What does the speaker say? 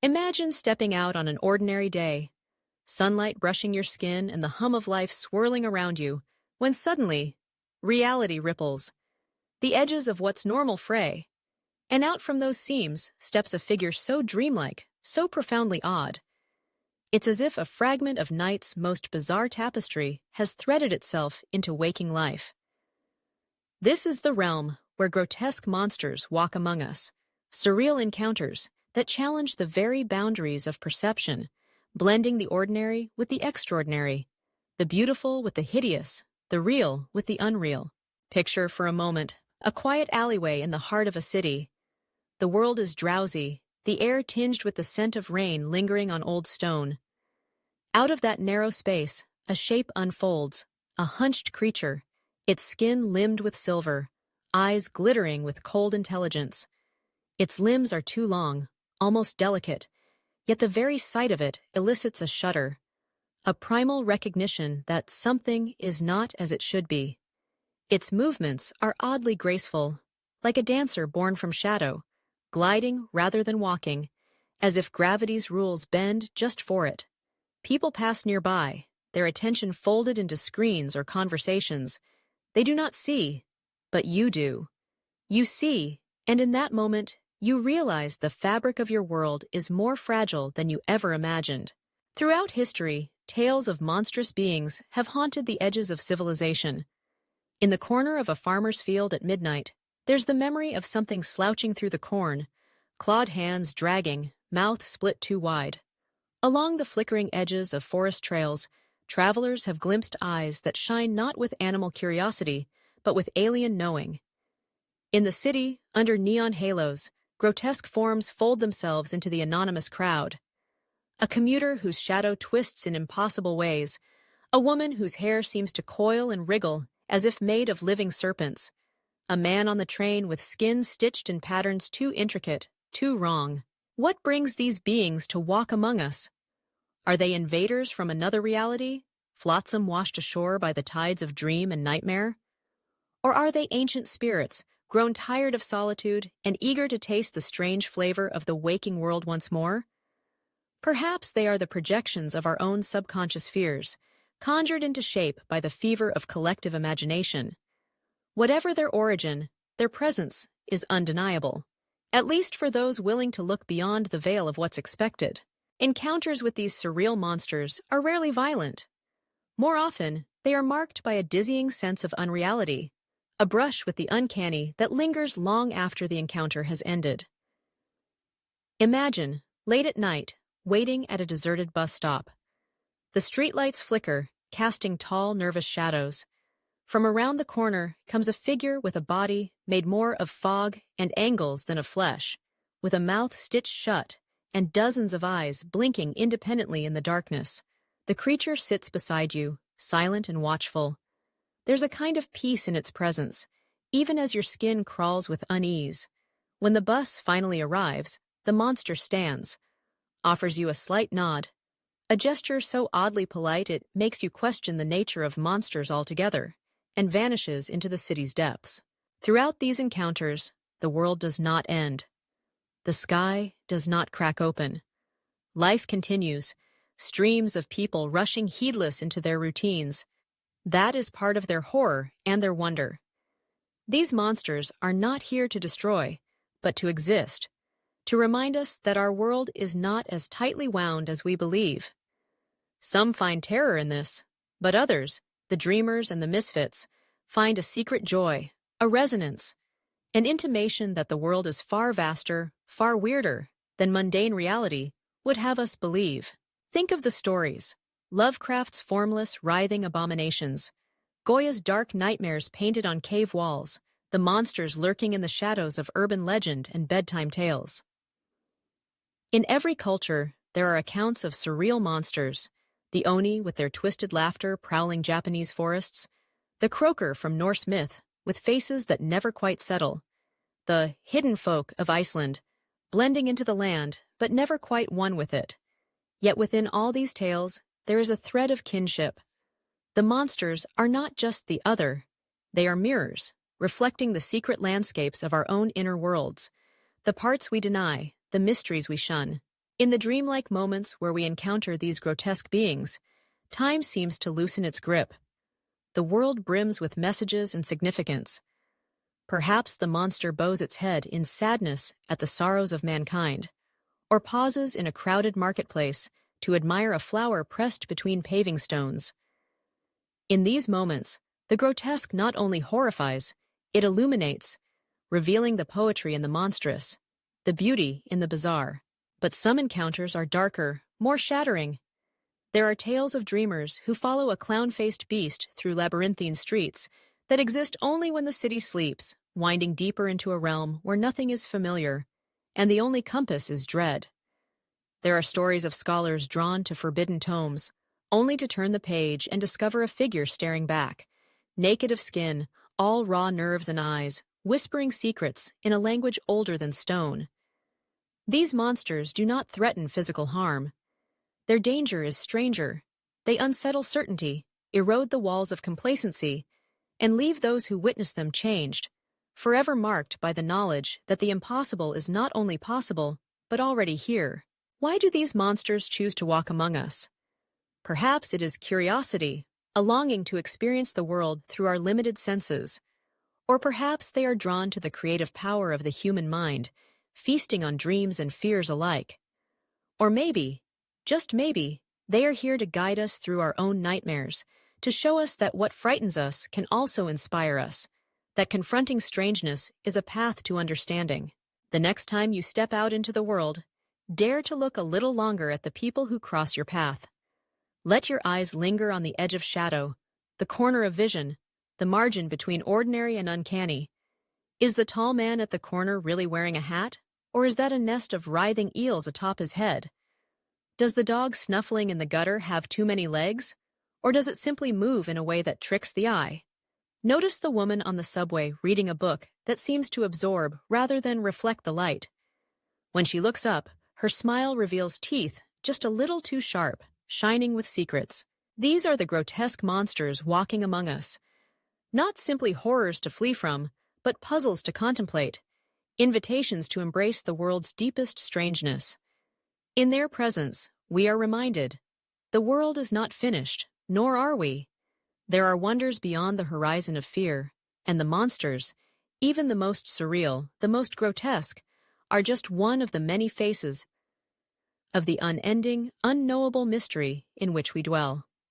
Imagine stepping out on an ordinary day, sunlight brushing your skin and the hum of life swirling around you, when suddenly, reality ripples. The edges of what's normal fray, and out from those seams steps a figure so dreamlike, so profoundly odd. It's as if a fragment of night's most bizarre tapestry has threaded itself into waking life. This is the realm where grotesque monsters walk among us, surreal encounters that challenge the very boundaries of perception, blending the ordinary with the extraordinary, the beautiful with the hideous, the real with the unreal. Picture for a moment a quiet alleyway in the heart of a city. The world is drowsy, the air tinged with the scent of rain lingering on old stone. Out of that narrow space, a shape unfolds, a hunched creature, its skin limned with silver, eyes glittering with cold intelligence. Its limbs are too long, almost delicate, yet the very sight of it elicits a shudder, a primal recognition that something is not as it should be. Its movements are oddly graceful, like a dancer born from shadow, gliding rather than walking, as if gravity's rules bend just for it. People pass nearby, their attention folded into screens or conversations. They do not see, but you do. You see, and in that moment, you realize the fabric of your world is more fragile than you ever imagined. Throughout history, tales of monstrous beings have haunted the edges of civilization. In the corner of a farmer's field at midnight, there's the memory of something slouching through the corn, clawed hands dragging, mouth split too wide. Along the flickering edges of forest trails, travelers have glimpsed eyes that shine not with animal curiosity, but with alien knowing. In the city, under neon halos, grotesque forms fold themselves into the anonymous crowd. A commuter whose shadow twists in impossible ways, a woman whose hair seems to coil and wriggle as if made of living serpents, a man on the train with skin stitched in patterns too intricate, too wrong. What brings these beings to walk among us? Are they invaders from another reality, flotsam washed ashore by the tides of dream and nightmare? Or are they ancient spirits, grown tired of solitude and eager to taste the strange flavor of the waking world once more? Perhaps they are the projections of our own subconscious fears, conjured into shape by the fever of collective imagination. Whatever their origin, their presence is undeniable, at least for those willing to look beyond the veil of what's expected. Encounters with these surreal monsters are rarely violent. More often, they are marked by a dizzying sense of unreality, a brush with the uncanny that lingers long after the encounter has ended. Imagine, late at night, waiting at a deserted bus stop. The streetlights flicker, casting tall, nervous shadows. From around the corner comes a figure with a body made more of fog and angles than of flesh, with a mouth stitched shut and dozens of eyes blinking independently in the darkness. The creature sits beside you, silent and watchful. There's a kind of peace in its presence, even as your skin crawls with unease. When the bus finally arrives, the monster stands, offers you a slight nod, a gesture so oddly polite it makes you question the nature of monsters altogether, and vanishes into the city's depths. Throughout these encounters, the world does not end. The sky does not crack open. Life continues, streams of people rushing heedless into their routines. That is part of their horror and their wonder. These monsters are not here to destroy, but to exist, to remind us that our world is not as tightly wound as we believe. Some find terror in this, but others, the dreamers and the misfits, find a secret joy, a resonance, an intimation that the world is far vaster, far weirder than mundane reality would have us believe. Think of the stories, Lovecraft's formless, writhing abominations, Goya's dark nightmares painted on cave walls, the monsters lurking in the shadows of urban legend and bedtime tales. In every culture, there are accounts of surreal monsters, the Oni with their twisted laughter prowling Japanese forests, the croaker from Norse myth with faces that never quite settle, the hidden folk of Iceland, blending into the land but never quite one with it. Yet within all these tales, there is a thread of kinship. The monsters are not just the other, they are mirrors, reflecting the secret landscapes of our own inner worlds, the parts we deny, the mysteries we shun. In the dreamlike moments where we encounter these grotesque beings, time seems to loosen its grip. The world brims with messages and significance. Perhaps the monster bows its head in sadness at the sorrows of mankind, or pauses in a crowded marketplace to admire a flower pressed between paving stones. In these moments, the grotesque not only horrifies, it illuminates, revealing the poetry in the monstrous, the beauty in the bizarre. But some encounters are darker, more shattering. There are tales of dreamers who follow a clown-faced beast through labyrinthine streets that exist only when the city sleeps, winding deeper into a realm where nothing is familiar, and the only compass is dread. There are stories of scholars drawn to forbidden tomes, only to turn the page and discover a figure staring back, naked of skin, all raw nerves and eyes, whispering secrets in a language older than stone. These monsters do not threaten physical harm. Their danger is stranger. They unsettle certainty, erode the walls of complacency, and leave those who witness them changed, forever marked by the knowledge that the impossible is not only possible, but already here. Why do these monsters choose to walk among us? Perhaps it is curiosity, a longing to experience the world through our limited senses. Or perhaps they are drawn to the creative power of the human mind, feasting on dreams and fears alike. Or maybe, just maybe, they are here to guide us through our own nightmares, to show us that what frightens us can also inspire us, that confronting strangeness is a path to understanding. The next time you step out into the world, dare to look a little longer at the people who cross your path. Let your eyes linger on the edge of shadow, the corner of vision, the margin between ordinary and uncanny. Is the tall man at the corner really wearing a hat, or is that a nest of writhing eels atop his head? Does the dog snuffling in the gutter have too many legs, or does it simply move in a way that tricks the eye? Notice the woman on the subway reading a book that seems to absorb rather than reflect the light. When she looks up, her smile reveals teeth just a little too sharp, shining with secrets. These are the grotesque monsters walking among us. Not simply horrors to flee from, but puzzles to contemplate, invitations to embrace the world's deepest strangeness. In their presence, we are reminded, the world is not finished, nor are we. There are wonders beyond the horizon of fear, and the monsters, even the most surreal, the most grotesque, are just one of the many faces of the unending, unknowable mystery in which we dwell.